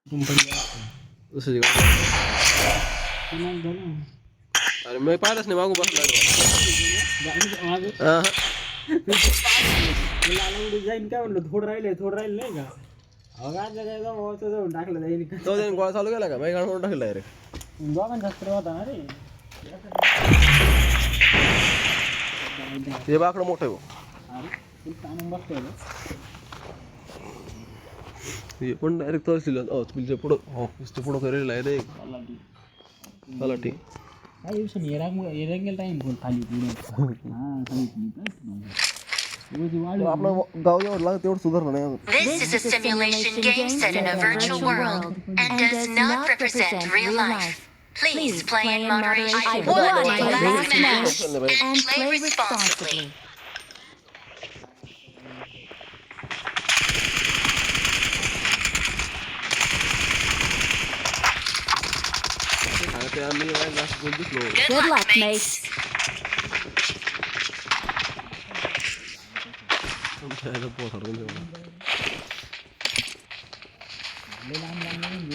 दुसरी अरे मी पाहिलंच नाही मागू बसला जाईन काय म्हणलं थोडं राहिले नाही का काय जाऊन टाकलं जाईल तो गोळा चालू केला का बाई गाणं म्हणून टाकलं रे दोघांचा स्प्रे होता ना रे ते बाकडं मोठं आहे बसतोय हे पण डायरेक्ट तहसील पुढं ऑफिसच्या पुढं करेल आहे रे चला ठीक काही दिवसांनी एरंगेल टाईम फोन खाली आपलं गाव जेवढं लागतं तेवढं सुधारलं नाही This is a simulation game set in a virtual world and does not represent real life. Please play in moderation. I won my last match and play responsibly. Good luck, mates.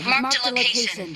Mark the location.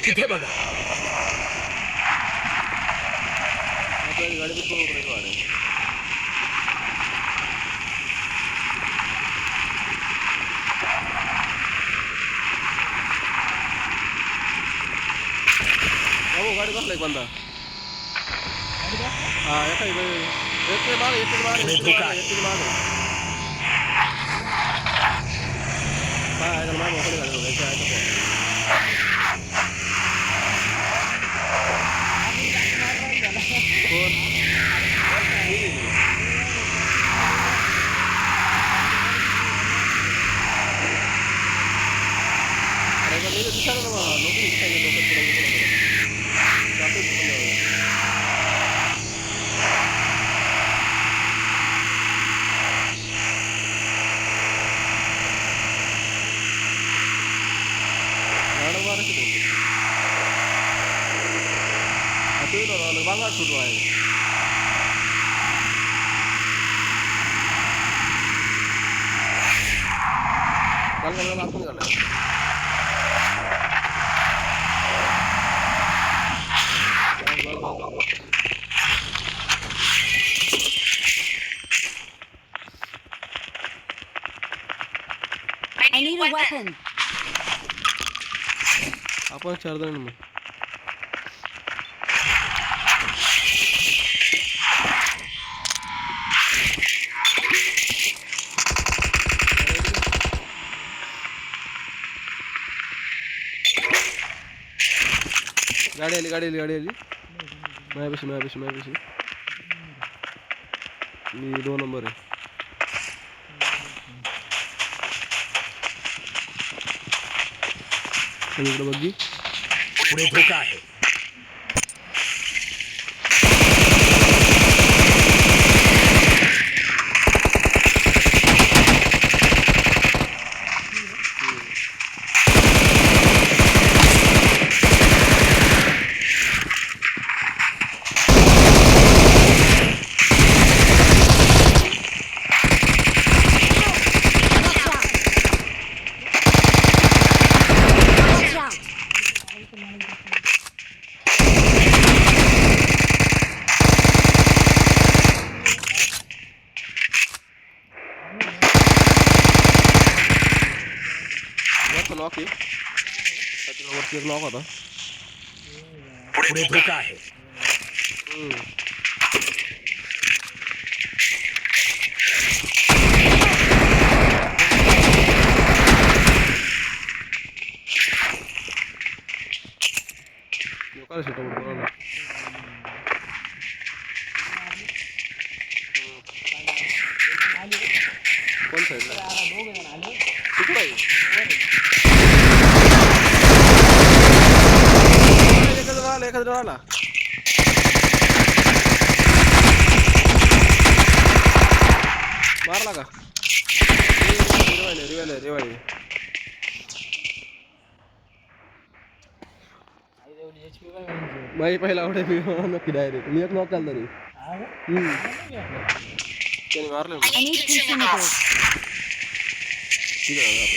तिथे बघा गाडी बसला एक बंदा हा एक बांगा सुरू आहे बांगा आपण झालं I need a weapon. आपण 4 जण मग गाडी आली माझ्यापाशी मी 2 नंबर आहे इकडे बघी पुढे धोका आहे नॉक आहे त्याच्यावरती एक नॉक होता. पुढे धोका आहे. काय शेटा बरोबर कोण साईडला तिकडे एखादा आला मारला का रिवायले माझी पहिला आवडे मी नक्की डायरेक्ट मी एक नॉक चालतो रे त्याने मारलं I need consumables. ठीक आहे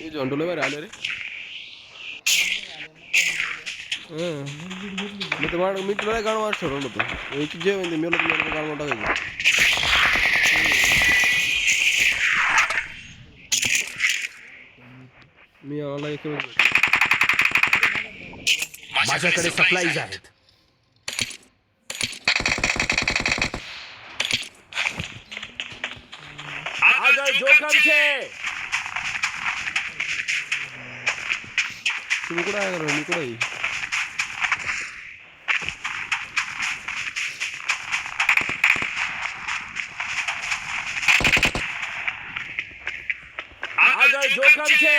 झोंडूला बरं आले रे मी तुला गाण मार ठरवलं होतं याची जे म्हणजे मेलो तुम्ही गाण मोठा टाकायचं मी आम्हाला एक माझ्याकडे सप्लाईज आहेत. આગળ જોખમ છે. तुम्ही कुठं आहे मी कुठं आहे આગળ જોખમ છે.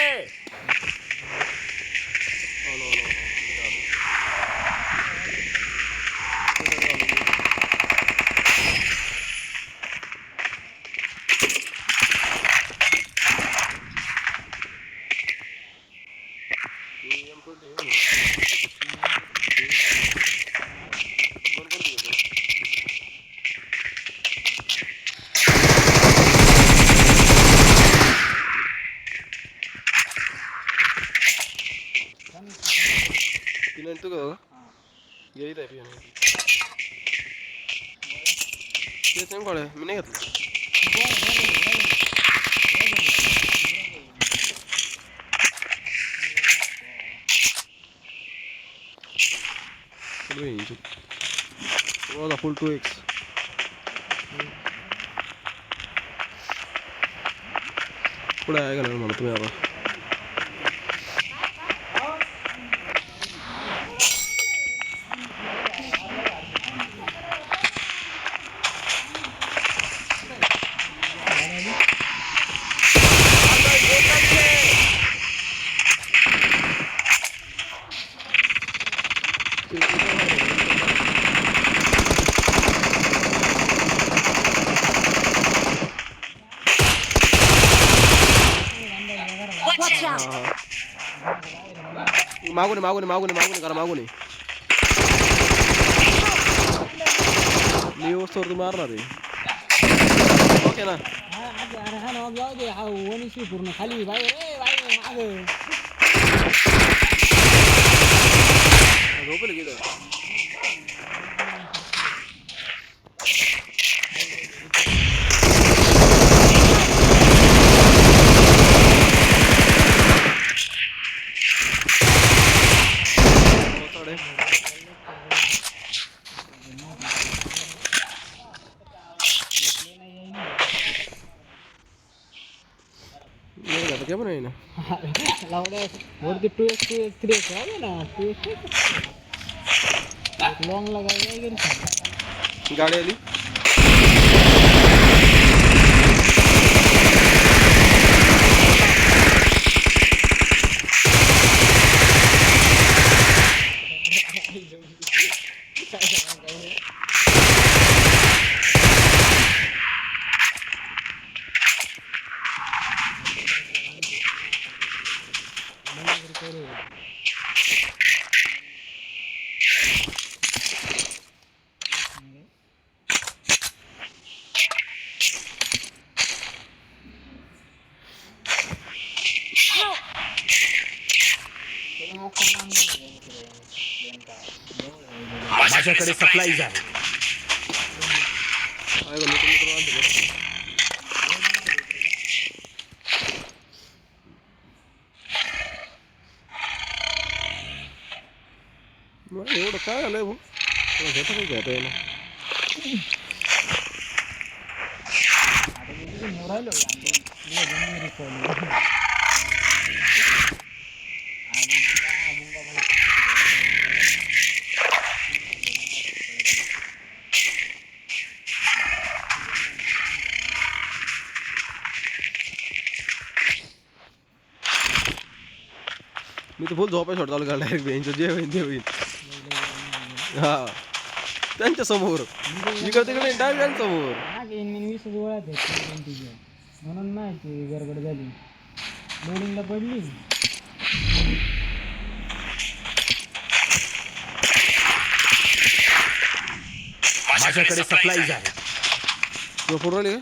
तू का गेली आहे पियानो ते सांग कोण मी नाही घेतलं फुल 2x पुढे आहे का नाही म्हणा तुम्ही आता Watch out. मागून करा मागून मी वस्तूवर तू मारणार आहे ओके ना जाऊ दे हा वनिशी पूर्ण खाली बाहेर माग झोपलं गेलं क्या बनाई ना लावडे वरती 2x 3x आहे ना 2x लॉंग लगायला गाडी आली माझ्याकडे सप्लाईज आहेत. आहे का मित्र आणतो बस. मग एवढं काय झालंय भाऊ? तुला घेता काय घेता येईल? राहिलो मी तर फुल झोपाय सोडतो का डायरेक्ट बेंच जे होईल ते होईल. हा त्यांच्या समोर इकडे तिकडे डायरेक्ट समोर मी 20 गोळ्यात म्हणून माहिती गडबड झाली लोडिंगला पडली. माझ्याकडे सप्लाईज आहेत. तुला फोन राहिली का?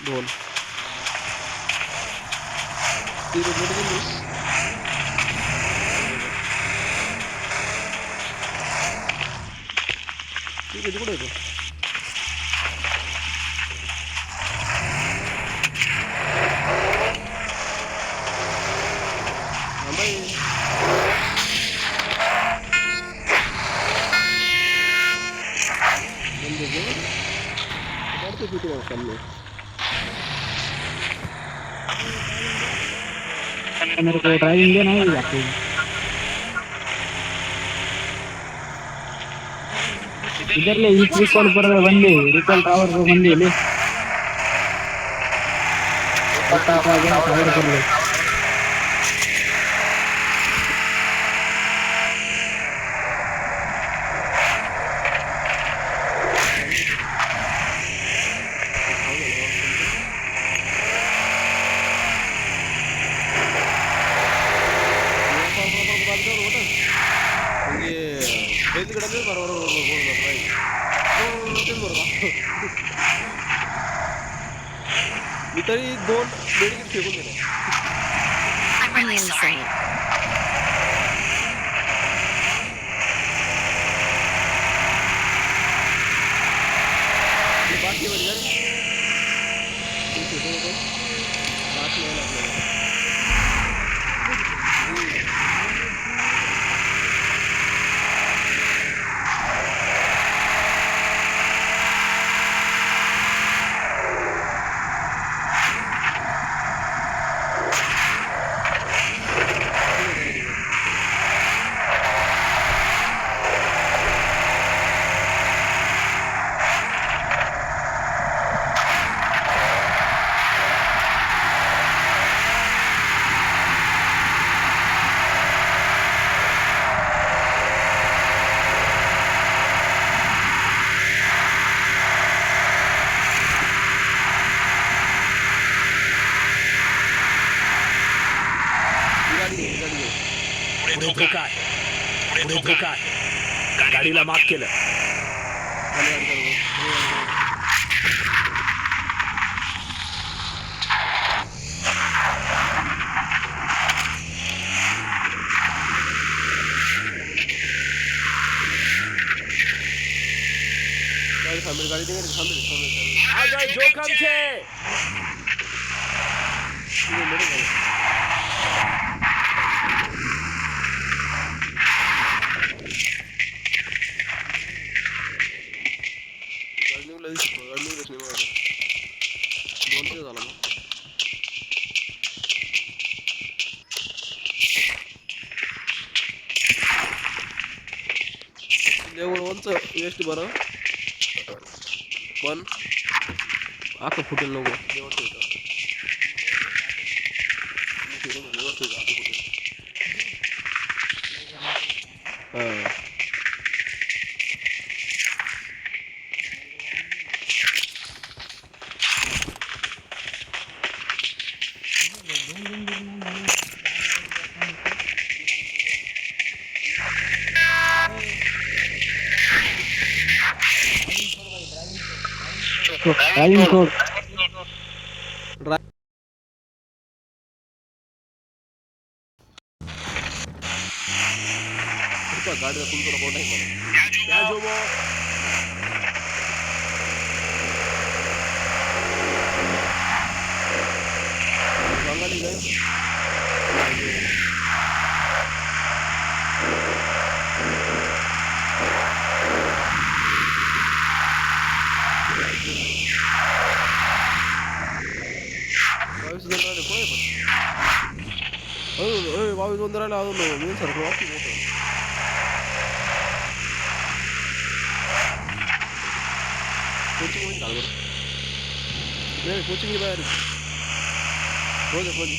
2 3 रुपये दिली. ठीक आहे कुठे येतो? मेरे को ड्राइविंग देना है आपको. इधर ले इस रिकॉल पर बंदे रिकॉल टावर पर बंदे ले पता आ गया टावर पर ले. मी तरी 2 मेडिकेट फेकून दिले. I'm really sorry. बाकी म्हणजे पुढे धोका आहे. पुढे धोका आहे. गाडीला माफ केलं. गाडी આ ગઈ જોખમ છે. वेस्ट बरं पण आता फुटेल नको हां ड्रायव्हिंग सोड. गाडीचा तुमचा कोण नाही मला बंगाली काय बावीस राहिला अजून मी सारखं वाटतं मोठं कोचिंग मध्ये घाल बरं नाही कोचिंगची बाहेर हो दे कोणी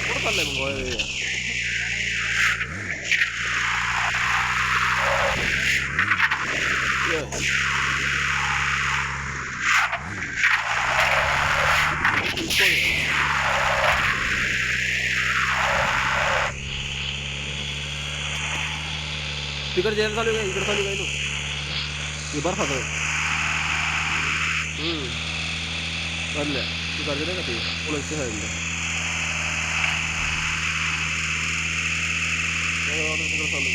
कुठं चाललंय मग तिकडे जायला चालू आहे इकडे चालू काय नो हे बर्फात चालल्या तिकडे नाही का ते पोलाची साईडला तिकडे चालू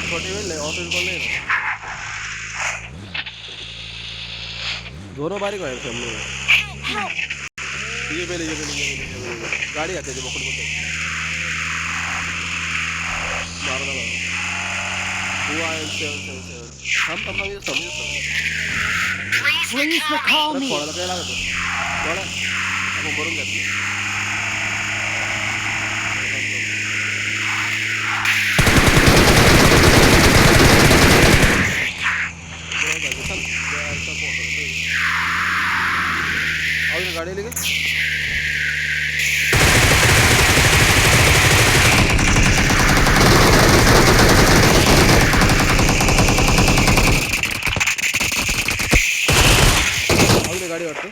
छोटे वेळ ऑफिस कॉल नाही दोनों बारीक व्हायला समोर ये पहिले गाडी आहे त्याची मोकळी मोकळी मारला तू आहे 777 थांब थांब मी समजतो Please recall me. थोडाला काय लागतं थोडा आपण करून घ्या गाड़ी लेके गाड़ी वाटते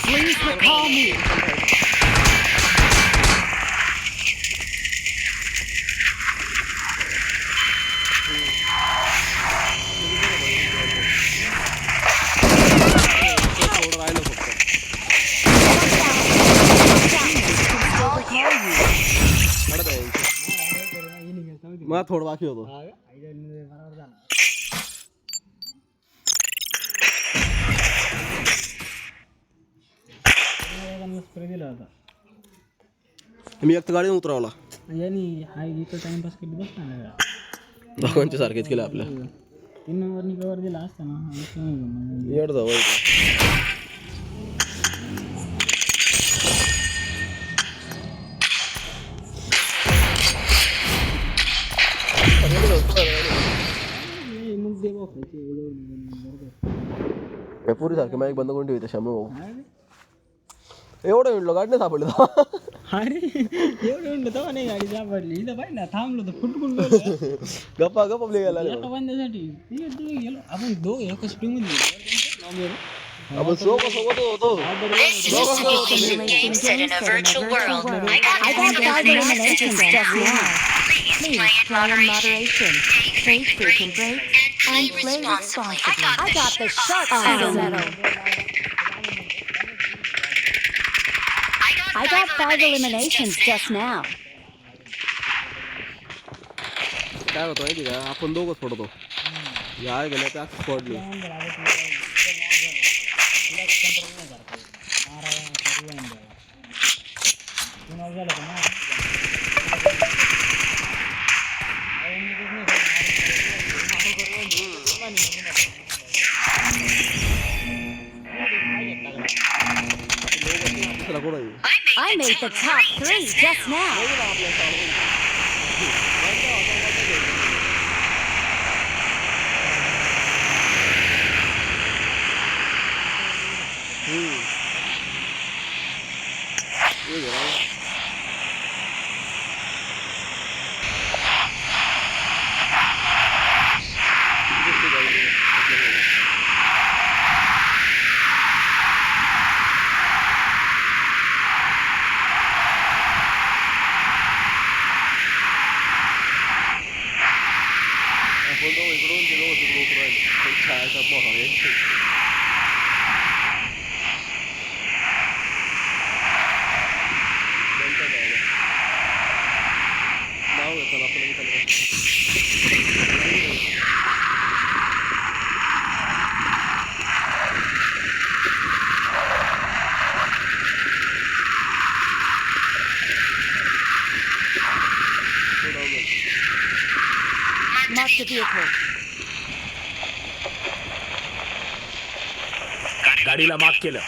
Please recall me. मैं थोड़ा बाकी होतो स्प्रे दिला होता मी एक गाडीने उतरवला यांनी हाय इथं टाइमपास केली बस ना दोघांचे सारखेच केलं आपल्या 3 नंबरनी कवर दिला असता ना येड जाऊ मग दे पुरी सारखे माईक बंद करून ठेवते शामू भाऊ एवढं म्हणलो गाडी नाही सापडली अरे एवढं म्हणलं तेव्हा नाही गाडी सापडली इथं पाहिजे ना थांबलो तर फुटकून गप्पा गप्पा गेला एका बंद्यासाठी गेलो आपण दोघं एका स्प्रिंग आपण सोबत होतो Simulation game set in a virtual world. I got 5 eliminations just now. Please play in moderation. Take frequent breaks and play responsibly. I got the shark settled. I got 5 eliminations just now. काय होतं माहिती का आपण दोघंच पडतो या गेल्या त्या पडली I made made the top 3 just now. Mark the vehicle. गाडीला माफ केलं.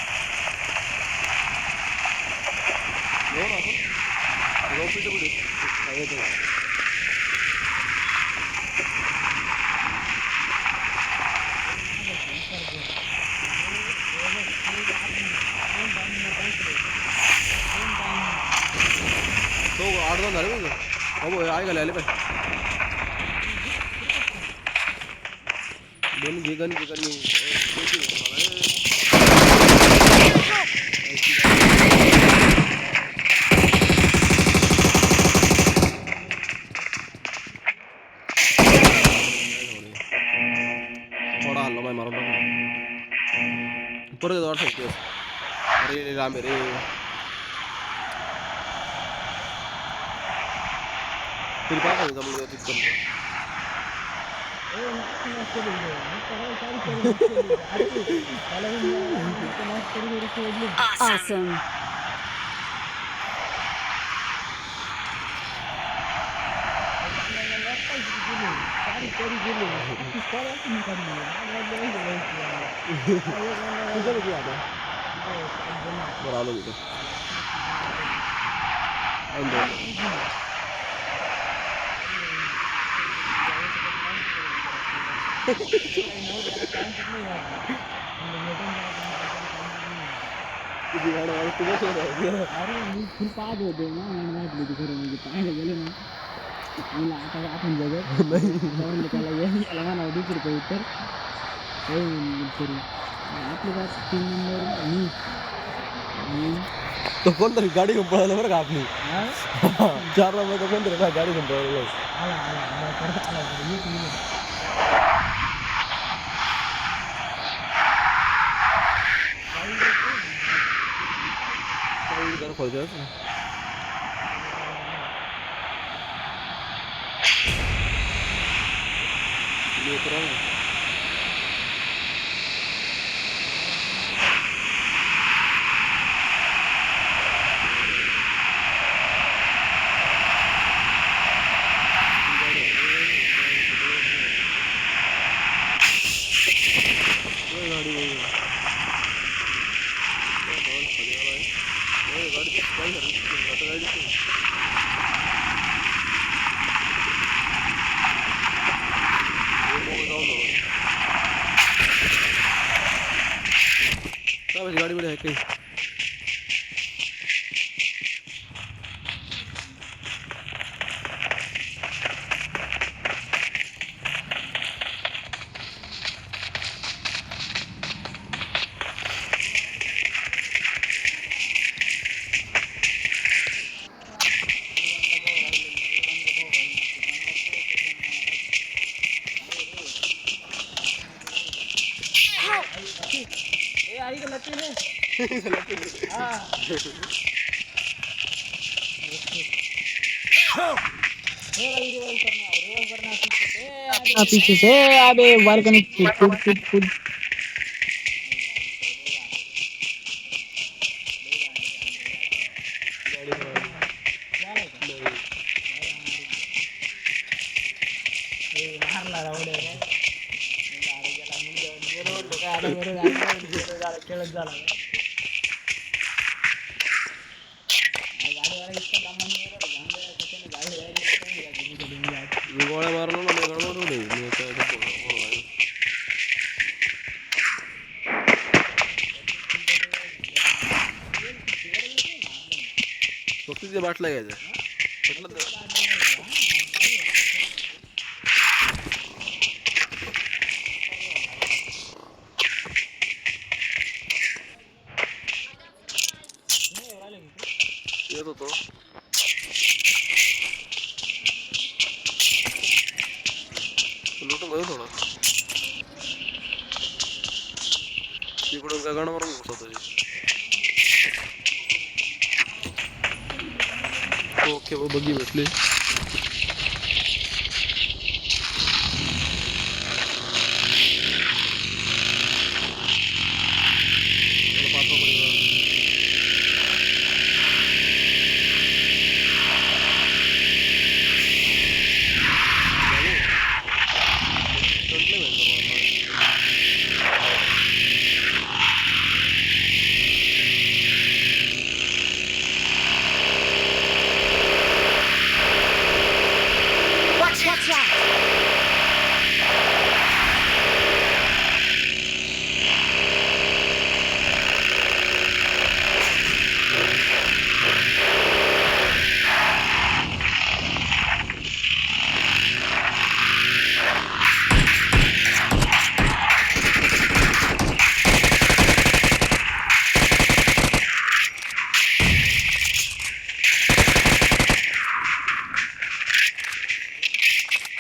तो 8-2 झाले बघ. बाबू आई घालायला आले पाहिजे. दोन गन थोडा हल्ला माय मारून परत वाट शकते. अरे राम रे तरी पाहा जमलं तिथं. Awesome. बरं आलो तिथं. अरे मी फुल पाहत होतो ना वाटली ती खरं म्हणजे पाहायला गेलो ना मला आता आपण जगत नाही त्याला याला म्हणावं दुसरं काही तर करू आपली बात 3 नंबर मी तो कोणतरी गाडी घेऊन पळाला बरं का आपली. 4 नंबर कोणतरी ना गाडी घेऊन पळाला. गाडी मध्ये आहे काही. पीछे से अबे बालकनी कूद मी गोळ्या मारलो ना मी गडबड होईल मी काय करतो फक्त ते बाटला घ्यायचा येत होतो लुटून घेऊ थोडं तिकडून काय गाणं मारून घुसतो ओके बघी भेटली Watch out!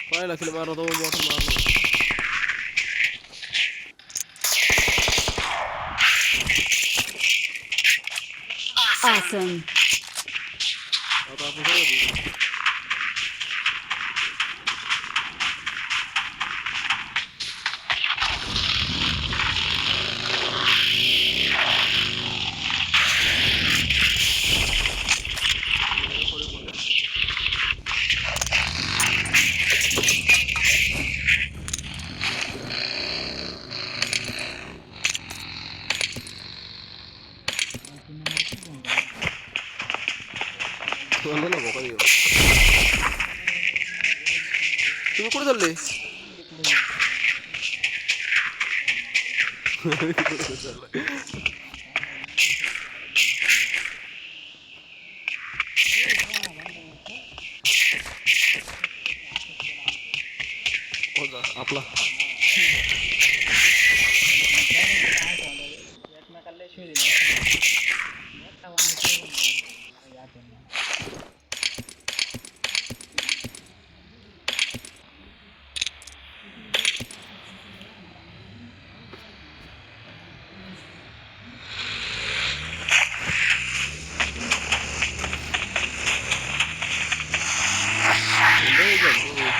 पाहिला किल मारला तो मोटर मारला Awesome. आता आपण सगळं ना भोका देऊ तुम्ही कुठे चालले आपला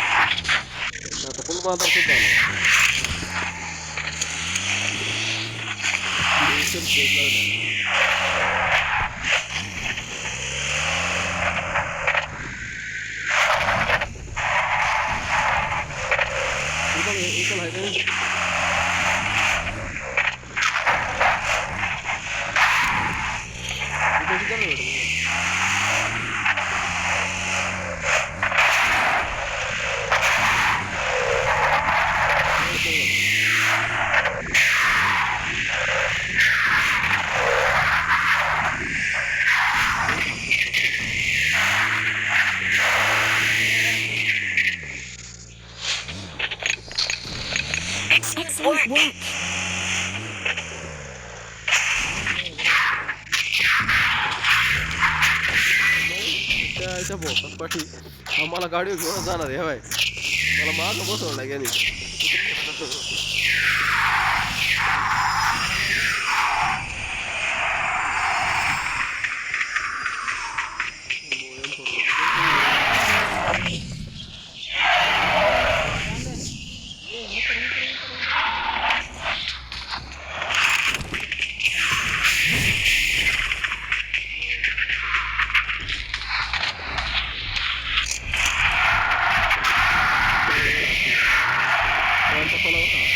आता कोण बाजार सुद्धा Excellent work. त्याच्या भोकात पाठी आम्हाला गाडीवर घेऊन जाणार आहे बाय मला मागं बसवलं नाही याने कोणता फोन होता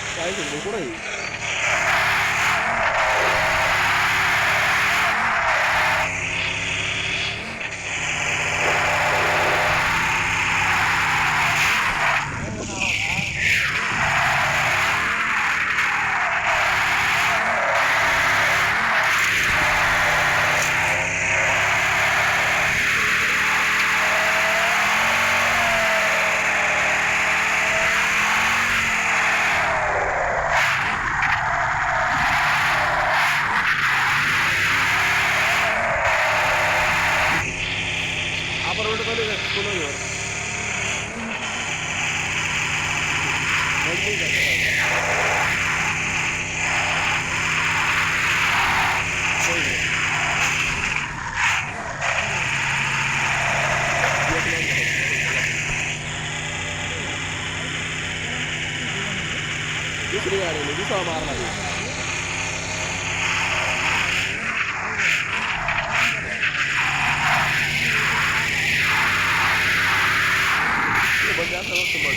काय करतो कोण आहे आपण रोड चालू आहे पुन्हा दुसरी गाडी दुसरा मारला बंद असं वस्तू बघ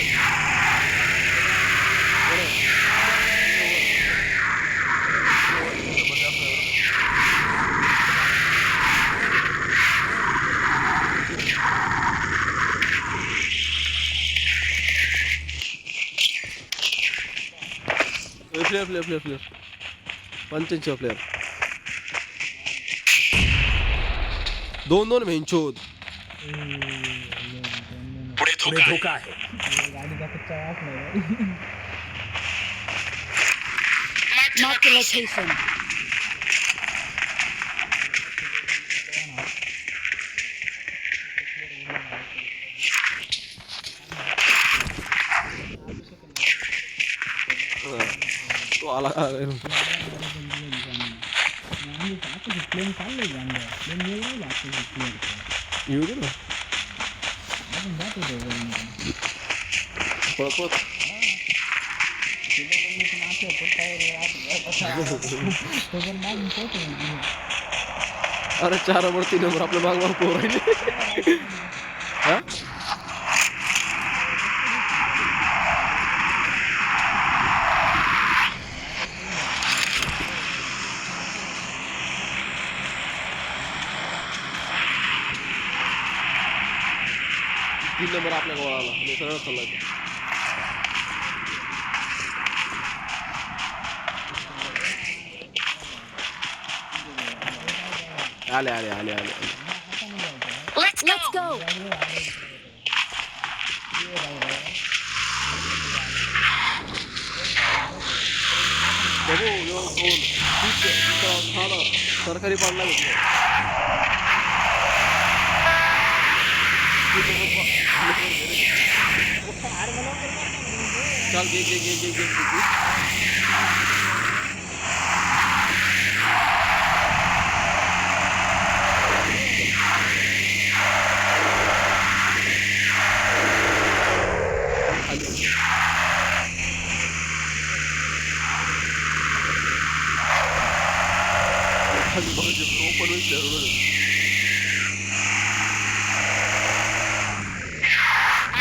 प्लेयर 85 प्लेयर 2-2 भेंचोद पुढे धोका आहे. गाडीचा कच्चा वास नाही Mark the location. तो आला प्लेन चाललंय प्लेन येऊ प्लेन येऊ दे ना आपण जात होतो पळपत अरे 4 नंबर 3 नंबर आपल्या मागवर पोर राहिले हा तीन नंबर आपल्या गोळाला आणि सरळ चाललाय आले आले आले आले Let's go. बघू दोन सरकारी पाडला चल घे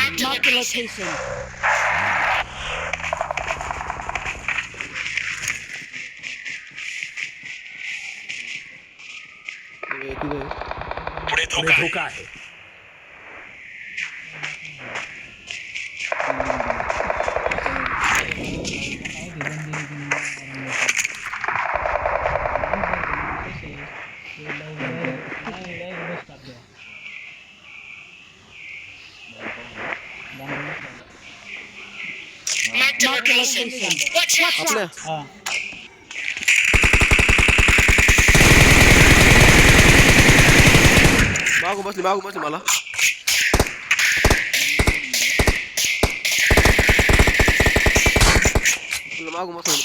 Mark the location. पुढे धोका आहे. Mark the location. Watch आपल्या out. मागू बसली मला मागू बसली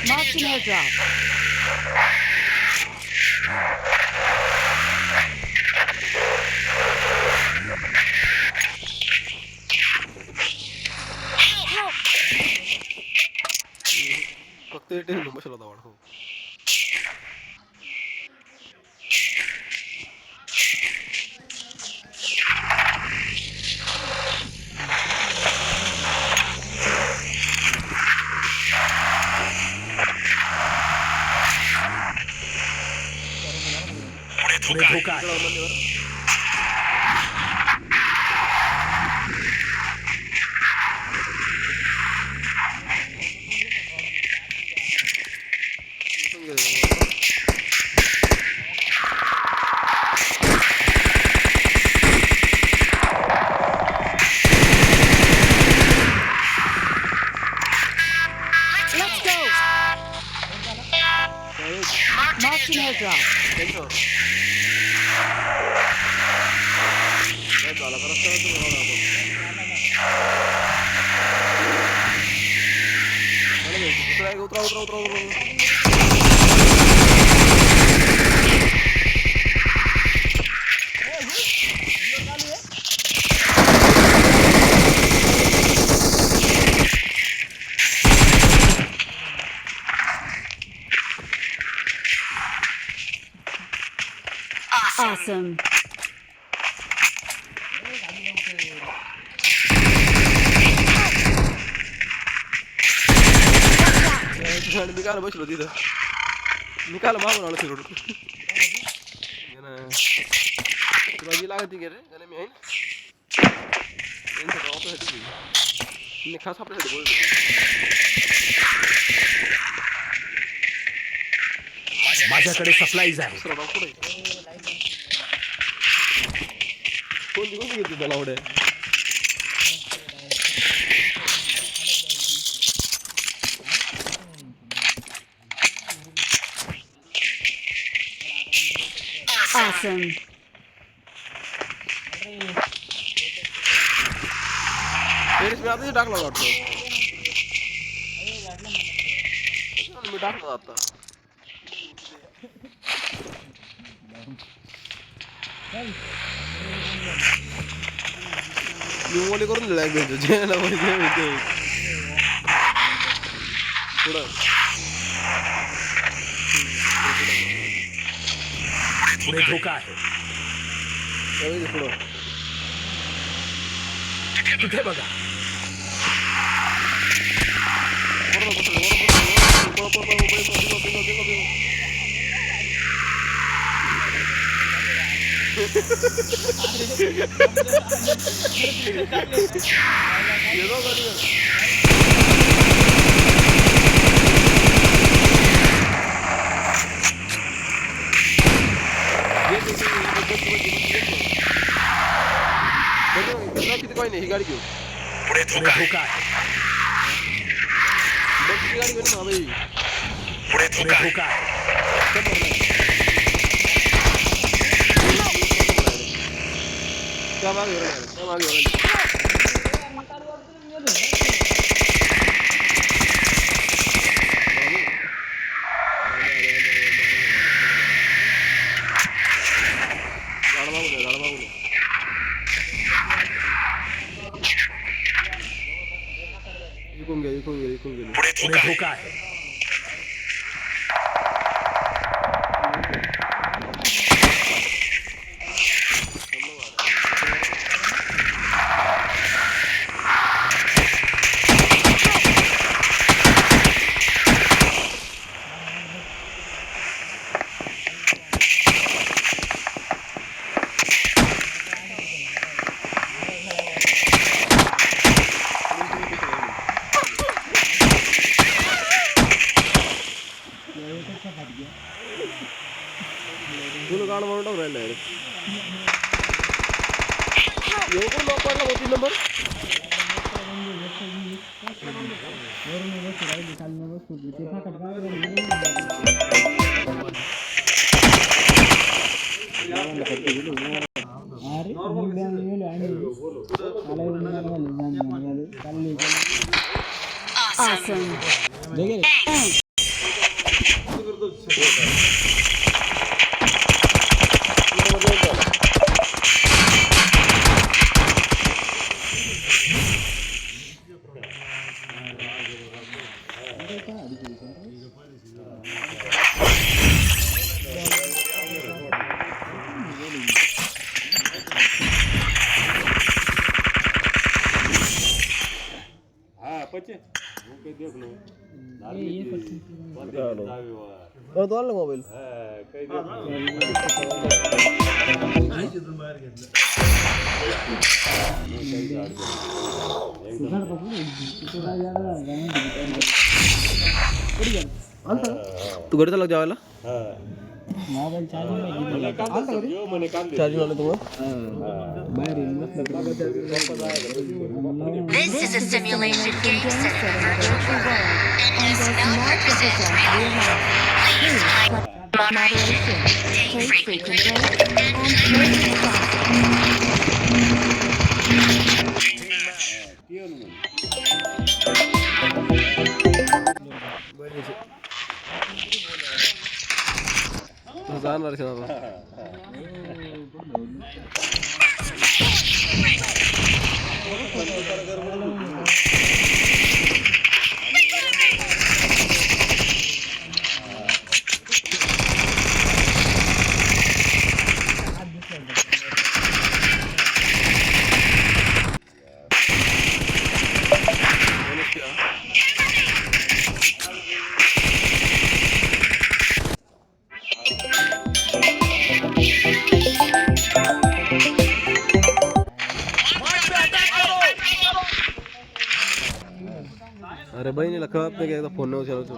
Mark the airdrop. ते टेन्शन बसला होता वाढ हो. पुढे धोका आहे. Let's go. Marked an airdrop. झाला का रस्त्यावर उतरा उतरा उतरा उतरा. Awesome. मी काल बसलो तिथं मी काल मागून आलो फिरून तुला जी लागत गे रे त्याला मी आहे ना ऑफिससाठी मी खास आपल्यासाठी बोलतो. माझ्याकडे सप्लाईज आहे. दुसरा डॉक्टर आहे कोणती कोणती घेतली त्याला आवडे Awesome. टेरिस मी आता टाकला वाटतो मी टाकला आता मी मोली करून दिला पुढं पुढे धोका आहे. पुढं तिथे बघा. किती काही नाही ही गाडी घेऊ पुढे धोका आहे. गाडी घेऊ ना भाई पुढे धोका आहे. त्या मागे त्या मागे झाड मागू दे इकून गेली पुढे धोका आहे. तुला गाड मारून टाकून राहिला येऊ पण लॉक पडला 3 नंबर Awesome. तो आणला मोबाईल तू घरी चालला जेवायला मोबाईल चार्जिंग चार्जिंग आलं तुम्हाला बाहेर येऊन बसलं This is a simulation game set in a virtual world and does not represent real life. Please play moderation, take frequent breaks, and play responsibly. जाणार अरे बहिणीला कळत नाही की एकदा फोन नाही उचलतो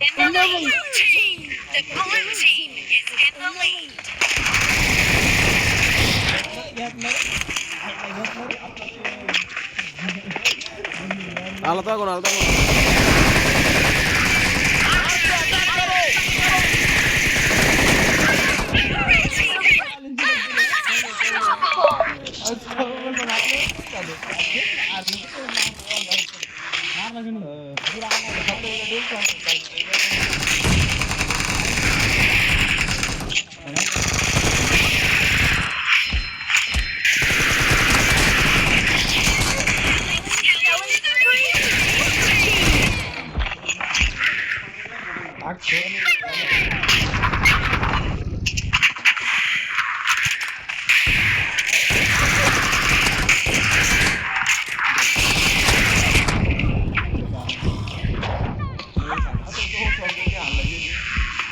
In the blue team, the blue team is in the lead. आला तर कोण आला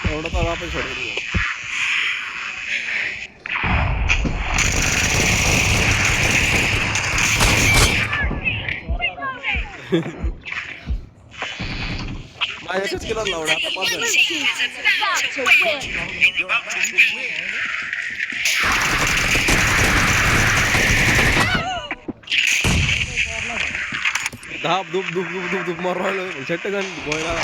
एवढा तर वापस सोडून माझ्याच केला लावडा आता 5 धाप धूप धूप धूप धूप धूप मार राहिलो झटकन गोळा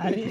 अरे